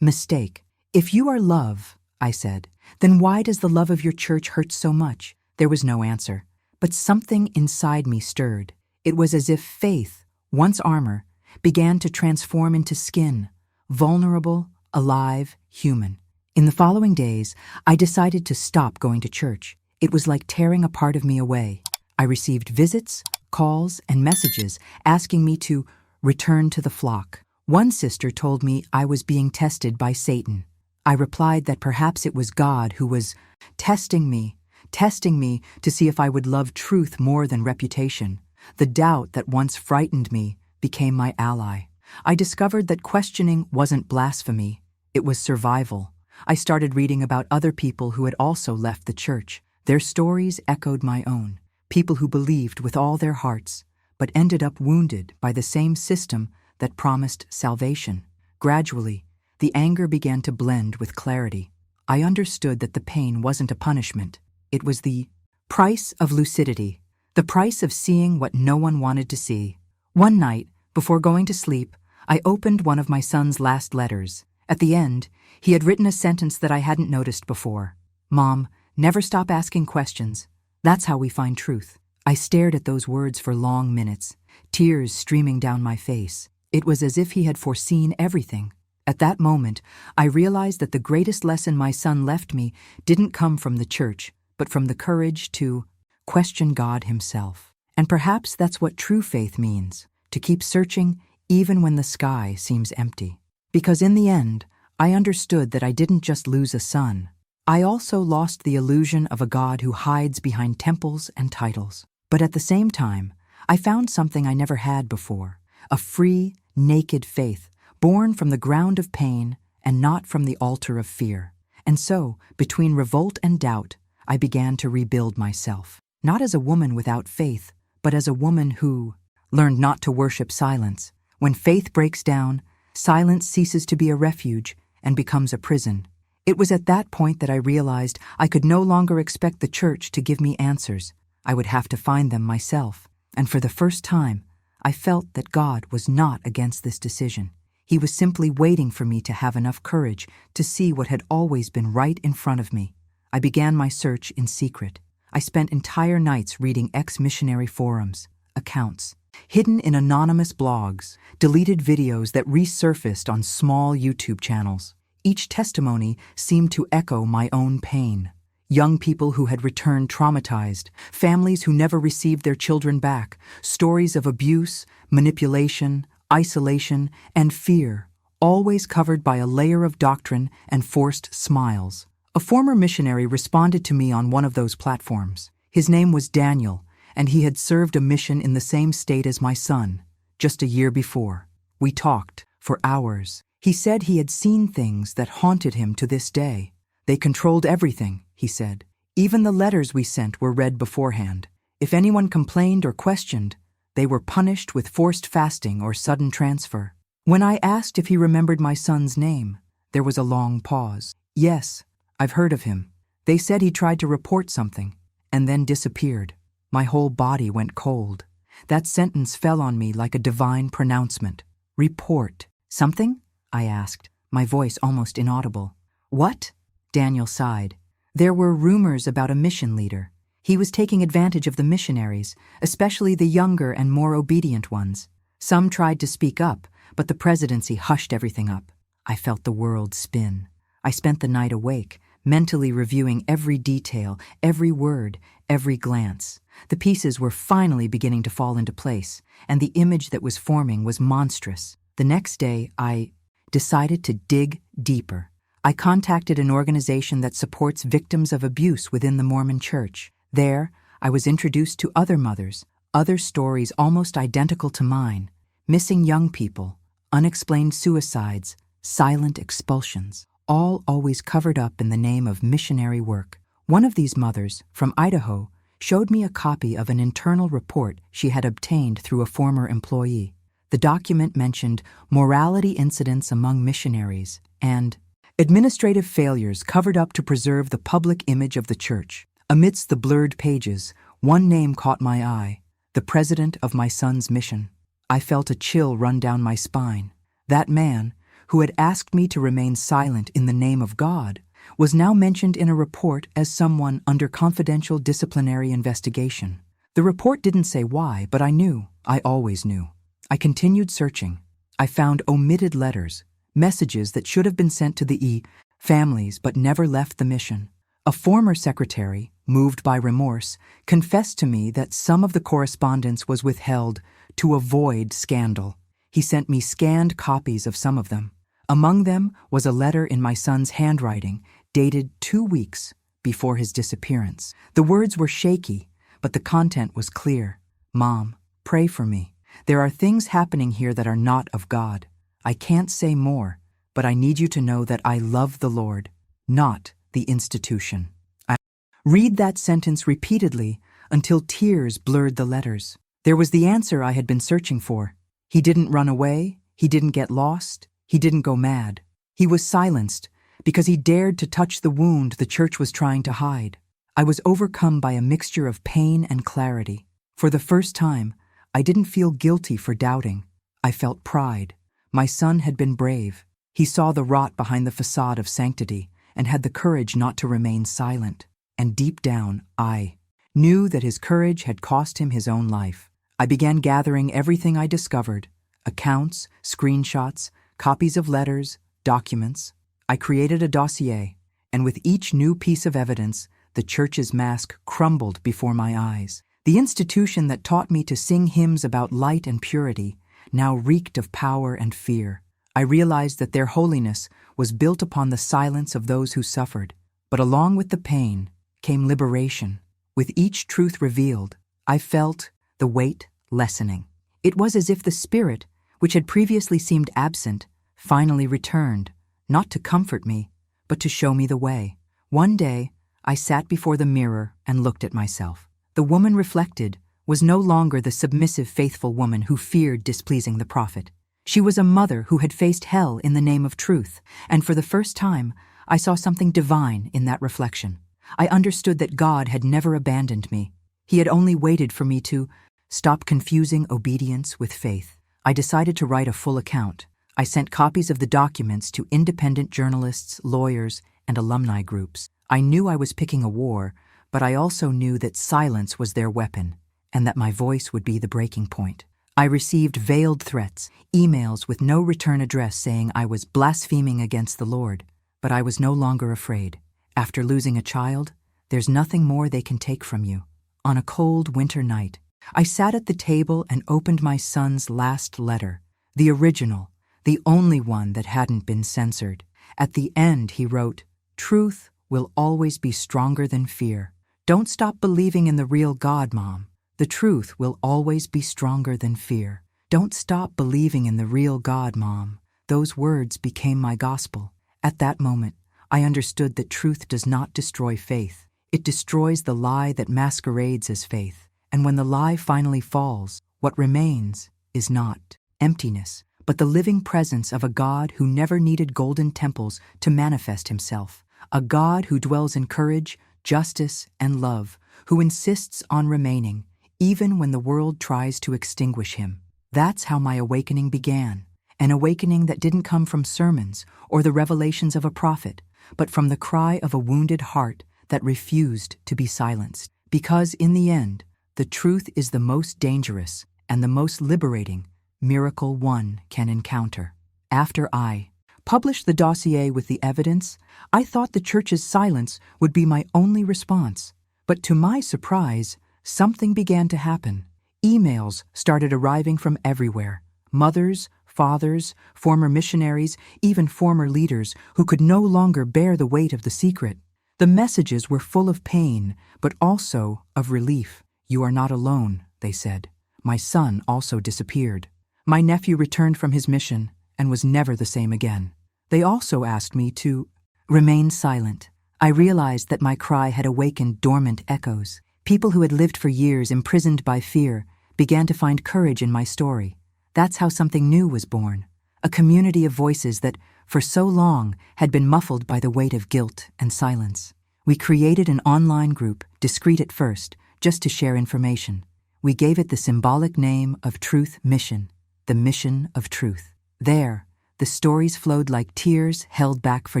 mistake. "If you are love," I said, "then why does the love of your church hurt so much?" There was no answer, but something inside me stirred. It was as if faith, once armor, began to transform into skin, vulnerable, alive, human. In the following days, I decided to stop going to church. It was like tearing a part of me away. I received visits, calls, and messages asking me to return to the flock. One sister told me I was being tested by Satan. I replied that perhaps it was God who was testing me to see if I would love truth more than reputation. The doubt that once frightened me became my ally. I discovered that questioning wasn't blasphemy, it was survival. I started reading about other people who had also left the church. Their stories echoed my own. People who believed with all their hearts, but ended up wounded by the same system that promised salvation. Gradually, the anger began to blend with clarity. I understood that the pain wasn't a punishment. It was the price of lucidity, the price of seeing what no one wanted to see. One night, before going to sleep, I opened one of my son's last letters. At the end, he had written a sentence that I hadn't noticed before. "Mom, never stop asking questions. That's how we find truth." I stared at those words for long minutes, tears streaming down my face. It was as if he had foreseen everything. At that moment, I realized that the greatest lesson my son left me didn't come from the church, but from the courage to question God himself. And perhaps that's what true faith means, to keep searching even when the sky seems empty. Because in the end, I understood that I didn't just lose a son. I also lost the illusion of a God who hides behind temples and titles. But at the same time, I found something I never had before, a free, naked faith, born from the ground of pain and not from the altar of fear. And so, between revolt and doubt, I began to rebuild myself, not as a woman without faith, but as a woman who learned not to worship silence. When faith breaks down, silence ceases to be a refuge and becomes a prison. It was at that point that I realized I could no longer expect the church to give me answers. I would have to find them myself. And for the first time, I felt that God was not against this decision. He was simply waiting for me to have enough courage to see what had always been right in front of me. I began my search in secret. I spent entire nights reading ex-missionary forums, accounts, hidden in anonymous blogs, deleted videos that resurfaced on small YouTube channels. Each testimony seemed to echo my own pain. Young people who had returned traumatized, families who never received their children back, stories of abuse, manipulation, isolation, and fear, always covered by a layer of doctrine and forced smiles. A former missionary responded to me on one of those platforms. His name was Daniel, and he had served a mission in the same state as my son, just a year before. We talked for hours. He said he had seen things that haunted him to this day. They controlled everything, he said. Even the letters we sent were read beforehand. If anyone complained or questioned, they were punished with forced fasting or sudden transfer. When I asked if he remembered my son's name, there was a long pause. "Yes, I've heard of him. They said he tried to report something, and then disappeared." My whole body went cold. That sentence fell on me like a divine pronouncement. "Report something?" I asked, my voice almost inaudible. "What?" Daniel sighed. "There were rumors about a mission leader. He was taking advantage of the missionaries, especially the younger and more obedient ones. Some tried to speak up, but the presidency hushed everything up." I felt the world spin. I spent the night awake, mentally reviewing every detail, every word, every glance. The pieces were finally beginning to fall into place, and the image that was forming was monstrous. The next day, I decided to dig deeper. I contacted an organization that supports victims of abuse within the Mormon Church. There, I was introduced to other mothers, other stories almost identical to mine, missing young people, unexplained suicides, silent expulsions, all always covered up in the name of missionary work. One of these mothers, from Idaho, showed me a copy of an internal report she had obtained through a former employee. The document mentioned morality incidents among missionaries and administrative failures covered up to preserve the public image of the church. Amidst the blurred pages, one name caught my eye, the president of my son's mission. I felt a chill run down my spine. That man, who had asked me to remain silent in the name of God, was now mentioned in a report as someone under confidential disciplinary investigation. The report didn't say why, but I knew. I always knew. I continued searching. I found omitted letters, messages that should have been sent to the families but never left the mission. A former secretary, moved by remorse, confessed to me that some of the correspondence was withheld to avoid scandal. He sent me scanned copies of some of them. Among them was a letter in my son's handwriting, dated 2 weeks before his disappearance. The words were shaky, but the content was clear. Mom, pray for me. There are things happening here that are not of God. I can't say more, but I need you to know that I love the Lord, not the institution. I read that sentence repeatedly until tears blurred the letters. There was the answer I had been searching for. He didn't run away, he didn't get lost, he didn't go mad. He was silenced because he dared to touch the wound the church was trying to hide. I was overcome by a mixture of pain and clarity. For the first time, I didn't feel guilty for doubting. I felt pride. My son had been brave. He saw the rot behind the facade of sanctity and had the courage not to remain silent. And deep down, I knew that his courage had cost him his own life. I began gathering everything I discovered: accounts, screenshots, copies of letters, documents. I created a dossier, and with each new piece of evidence, the church's mask crumbled before my eyes. The institution that taught me to sing hymns about light and purity now reeked of power and fear. I realized that their holiness was built upon the silence of those who suffered, but along with the pain came liberation. With each truth revealed, I felt the weight lessening. It was as if the Spirit, which had previously seemed absent, finally returned, not to comfort me, but to show me the way. One day, I sat before the mirror and looked at myself. The woman reflected was no longer the submissive, faithful woman who feared displeasing the prophet. She was a mother who had faced hell in the name of truth, and for the first time, I saw something divine in that reflection. I understood that God had never abandoned me. He had only waited for me to stop confusing obedience with faith. I decided to write a full account. I sent copies of the documents to independent journalists, lawyers, and alumni groups. I knew I was picking a war, but I also knew that silence was their weapon, and that my voice would be the breaking point. I received veiled threats, emails with no return address saying I was blaspheming against the Lord, but I was no longer afraid. After losing a child, there's nothing more they can take from you. On a cold winter night, I sat at the table and opened my son's last letter, the original, the only one that hadn't been censored. At the end, he wrote, "Truth will always be stronger than fear. Don't stop believing in the real God, Mom. The truth will always be stronger than fear. Don't stop believing in the real God, Mom." Those words became my gospel. At that moment, I understood that truth does not destroy faith. It destroys the lie that masquerades as faith. And when the lie finally falls, what remains is not emptiness, but the living presence of a God who never needed golden temples to manifest himself. A God who dwells in courage, justice, and love, who insists on remaining, even when the world tries to extinguish him. That's how my awakening began. An awakening that didn't come from sermons or the revelations of a prophet, but from the cry of a wounded heart that refused to be silenced. Because in the end, the truth is the most dangerous and the most liberating miracle one can encounter. After I published the dossier with the evidence, I thought the church's silence would be my only response. But to my surprise, something began to happen. Emails started arriving from everywhere. Mothers, fathers, former missionaries, even former leaders who could no longer bear the weight of the secret. The messages were full of pain, but also of relief. "You are not alone," they said. "My son also disappeared. My nephew returned from his mission and was never the same again." They also asked me to remain silent. I realized that my cry had awakened dormant echoes. People who had lived for years imprisoned by fear began to find courage in my story. That's how something new was born. A community of voices that, for so long, had been muffled by the weight of guilt and silence. We created an online group, discreet at first, just to share information. We gave it the symbolic name of Truth Mission, the mission of truth. There, the stories flowed like tears held back for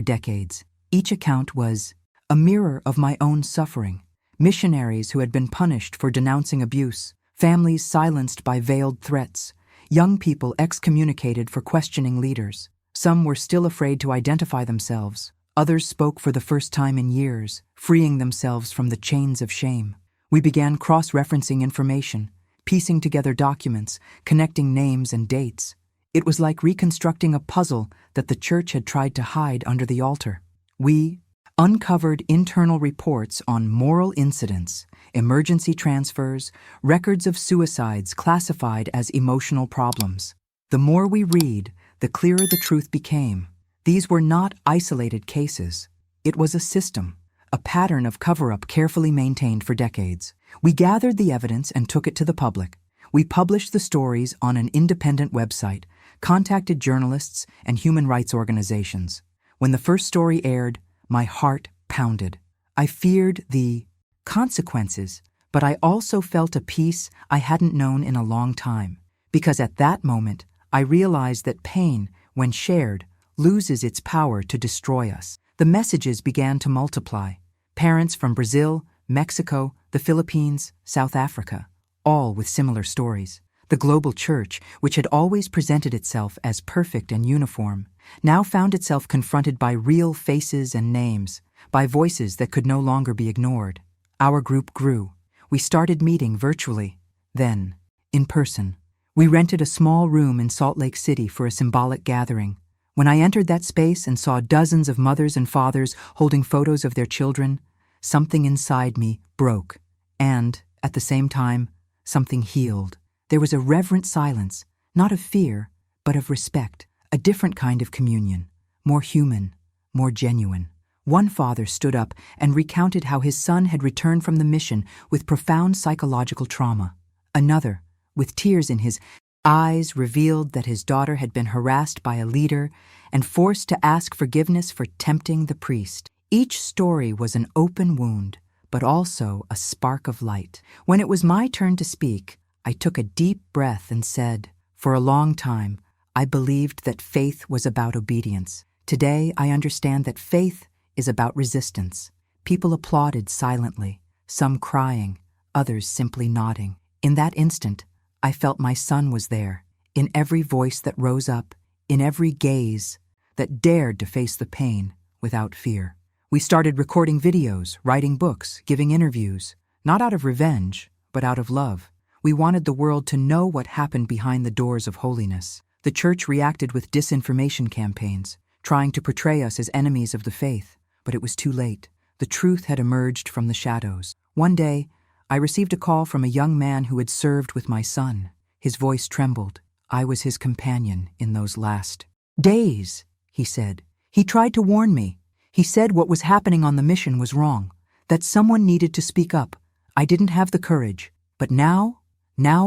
decades. Each account was a mirror of my own suffering. Missionaries who had been punished for denouncing abuse, families silenced by veiled threats, young people excommunicated for questioning leaders. Some were still afraid to identify themselves. Others spoke for the first time in years, freeing themselves from the chains of shame. We began cross-referencing information, piecing together documents, connecting names and dates. It was like reconstructing a puzzle that the church had tried to hide under the altar. We uncovered internal reports on moral incidents, emergency transfers, records of suicides classified as emotional problems. The more we read, the clearer the truth became. These were not isolated cases. It was a system, a pattern of cover-up carefully maintained for decades. We gathered the evidence and took it to the public. We published the stories on an independent website, contacted journalists and human rights organizations. When the first story aired, my heart pounded. I feared the consequences, but I also felt a peace I hadn't known in a long time. Because at that moment, I realized that pain, when shared, loses its power to destroy us. The messages began to multiply. Parents from Brazil, Mexico, the Philippines, South Africa, all with similar stories. The global church, which had always presented itself as perfect and uniform, now found itself confronted by real faces and names, by voices that could no longer be ignored. Our group grew. We started meeting virtually, then in person. We rented a small room in Salt Lake City for a symbolic gathering. When I entered that space and saw dozens of mothers and fathers holding photos of their children, something inside me broke, and, at the same time, something healed. There was a reverent silence, not of fear, but of respect, a different kind of communion, more human, more genuine. One father stood up and recounted how his son had returned from the mission with profound psychological trauma. Another, with tears in his eyes, revealed that his daughter had been harassed by a leader and forced to ask forgiveness for tempting the priest. Each story was an open wound, but also a spark of light. When it was my turn to speak, I took a deep breath and said, "For a long time, I believed that faith was about obedience. Today, I understand that faith is about resistance." People applauded silently, some crying, others simply nodding. In that instant, I felt my son was there, in every voice that rose up, in every gaze that dared to face the pain without fear. We started recording videos, writing books, giving interviews, not out of revenge, but out of love. We wanted the world to know what happened behind the doors of holiness. The church reacted with disinformation campaigns, trying to portray us as enemies of the faith, but it was too late. The truth had emerged from the shadows. One day, I received a call from a young man who had served with my son. His voice trembled. I was his companion in those last days, he said. He tried to warn me. He said what was happening on the mission was wrong, that someone needed to speak up. I didn't have the courage, but now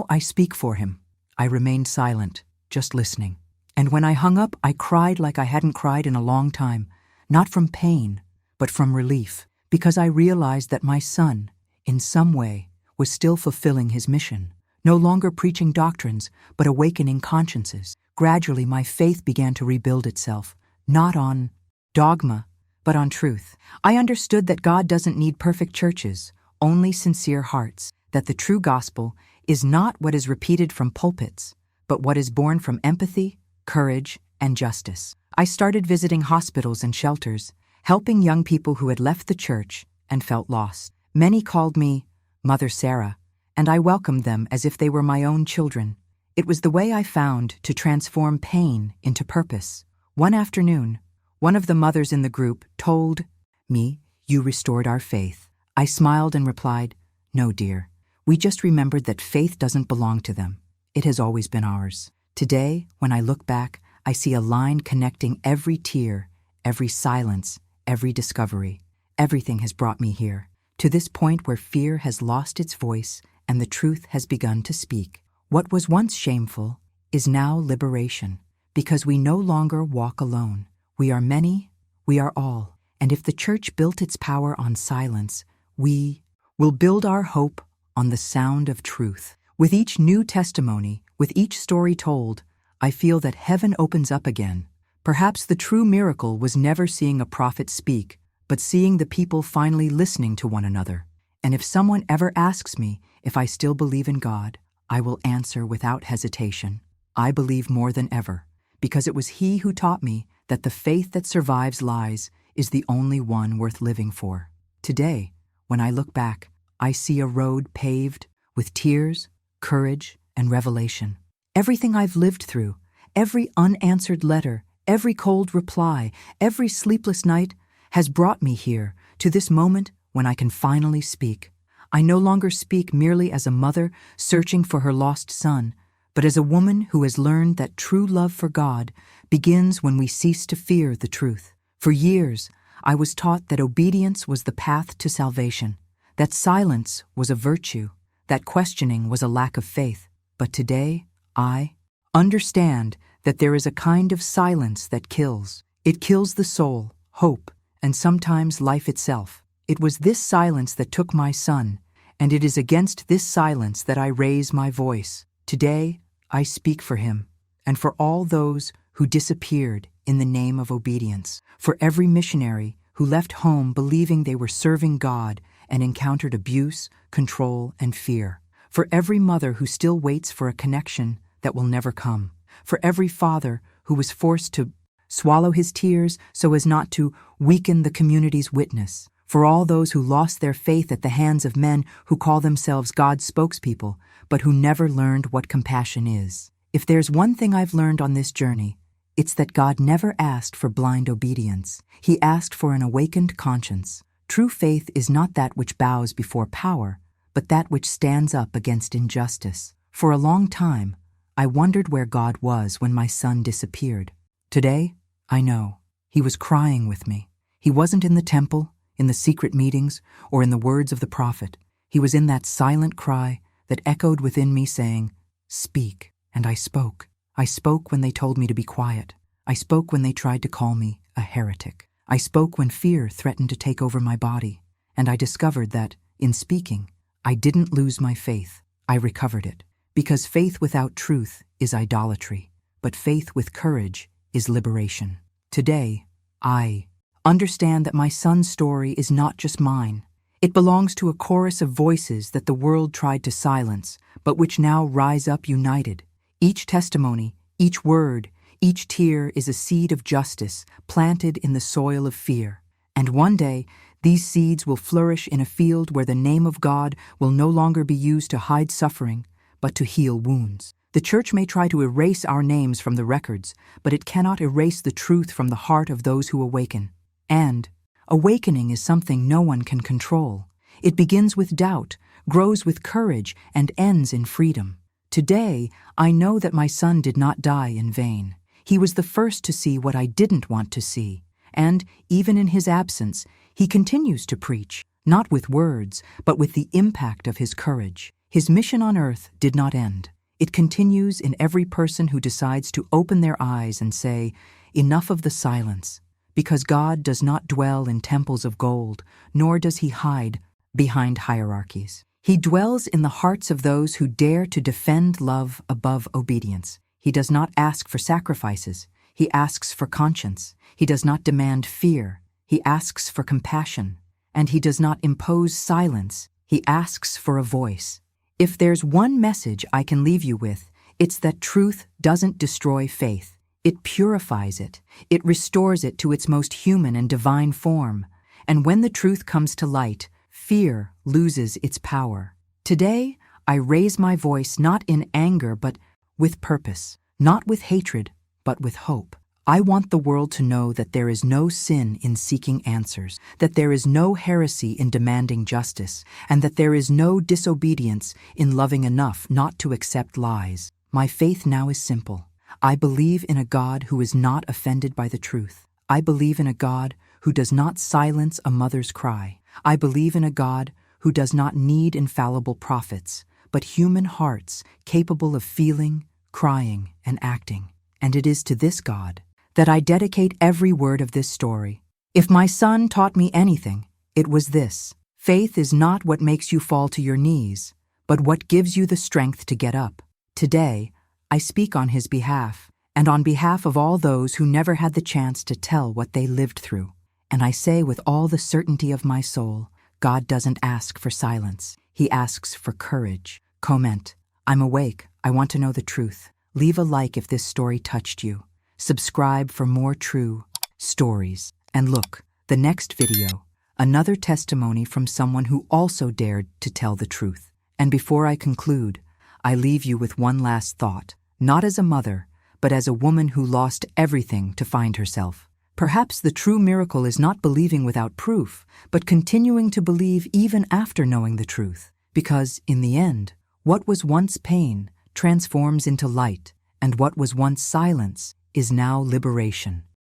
I speak for him. I remained silent, just listening. And when I hung up, I cried like I hadn't cried in a long time, not from pain, but from relief, because I realized that my son, in some way, was still fulfilling his mission, no longer preaching doctrines, but awakening consciences. Gradually, my faith began to rebuild itself, not on dogma, but on truth. I understood that God doesn't need perfect churches, only sincere hearts, that the true gospel is not what is repeated from pulpits, but what is born from empathy, courage, and justice. I started visiting hospitals and shelters, helping young people who had left the church and felt lost. Many called me Mother Sarah, and I welcomed them as if they were my own children. It was the way I found to transform pain into purpose. One afternoon, one of the mothers in the group told me, "You restored our faith." I smiled and replied, "No, dear. We just remembered that faith doesn't belong to them. It has always been ours." Today, when I look back, I see a line connecting every tear, every silence, every discovery. Everything has brought me here, to this point where fear has lost its voice and the truth has begun to speak. What was once shameful is now liberation, because we no longer walk alone. We are many, we are all. And if the church built its power on silence, we will build our hope on the sound of truth. With each new testimony, with each story told, I feel that heaven opens up again. Perhaps the true miracle was never seeing a prophet speak, but seeing the people finally listening to one another. And if someone ever asks me if I still believe in God, I will answer without hesitation. I believe more than ever, because it was He who taught me that the faith that survives lies is the only one worth living for. Today, when I look back, I see a road paved with tears, courage, and revelation. Everything I've lived through, every unanswered letter, every cold reply, every sleepless night has brought me here to this moment when I can finally speak. I no longer speak merely as a mother searching for her lost son, but as a woman who has learned that true love for God begins when we cease to fear the truth. For years, I was taught that obedience was the path to salvation, that silence was a virtue, that questioning was a lack of faith. But today, I understand that there is a kind of silence that kills. It kills the soul, hope, and sometimes life itself. It was this silence that took my son, and it is against this silence that I raise my voice. Today, I speak for him, and for all those who disappeared in the name of obedience, for every missionary who left home believing they were serving God and encountered abuse, control, and fear, for every mother who still waits for a connection that will never come, for every father who was forced to swallow his tears so as not to weaken the community's witness, for all those who lost their faith at the hands of men who call themselves God's spokespeople, but who never learned what compassion is. If there's one thing I've learned on this journey, it's that God never asked for blind obedience. He asked for an awakened conscience. True faith is not that which bows before power, but that which stands up against injustice. For a long time, I wondered where God was when my son disappeared. Today, I know. He was crying with me. He wasn't in the temple, in the secret meetings, or in the words of the prophet. He was in that silent cry that echoed within me saying, "Speak." And I spoke. I spoke when they told me to be quiet. I spoke when they tried to call me a heretic. I spoke when fear threatened to take over my body. And I discovered that, in speaking, I didn't lose my faith. I recovered it. Because faith without truth is idolatry, but faith with courage is liberation. Today, I understand that my son's story is not just mine. It belongs to a chorus of voices that the world tried to silence, but which now rise up united. Each testimony, each word, each tear is a seed of justice planted in the soil of fear. And one day, these seeds will flourish in a field where the name of God will no longer be used to hide suffering, but to heal wounds. The church may try to erase our names from the records, but it cannot erase the truth from the heart of those who awaken. And awakening is something no one can control. It begins with doubt, grows with courage, and ends in freedom. Today, I know that my son did not die in vain. He was the first to see what I didn't want to see. And, even in his absence, he continues to preach, not with words, but with the impact of his courage. His mission on earth did not end. It continues in every person who decides to open their eyes and say, "Enough of the silence," because God does not dwell in temples of gold, nor does he hide behind hierarchies. He dwells in the hearts of those who dare to defend love above obedience. He does not ask for sacrifices. He asks for conscience. He does not demand fear. He asks for compassion. And he does not impose silence. He asks for a voice. If there's one message I can leave you with, it's that truth doesn't destroy faith. It purifies it. It restores it to its most human and divine form. And when the truth comes to light, fear loses its power. Today, I raise my voice not in anger but with purpose, not with hatred but with hope. I want the world to know that there is no sin in seeking answers, that there is no heresy in demanding justice, and that there is no disobedience in loving enough not to accept lies. My faith now is simple. I believe in a God who is not offended by the truth. I believe in a God who does not silence a mother's cry. I believe in a God who does not need infallible prophets, but human hearts capable of feeling, crying, and acting. And it is to this God that I dedicate every word of this story. If my son taught me anything, it was this: faith is not what makes you fall to your knees, but what gives you the strength to get up. Today, I speak on his behalf, and on behalf of all those who never had the chance to tell what they lived through. And I say with all the certainty of my soul, God doesn't ask for silence. He asks for courage. Comment. I'm awake. I want to know the truth. Leave a like if this story touched you. Subscribe for more true stories. And look, the next video, another testimony from someone who also dared to tell the truth. And before I conclude, I leave you with one last thought. Not as a mother, but as a woman who lost everything to find herself. Perhaps the true miracle is not believing without proof, but continuing to believe even after knowing the truth. Because, in the end, what was once pain transforms into light, and what was once silence is now liberation.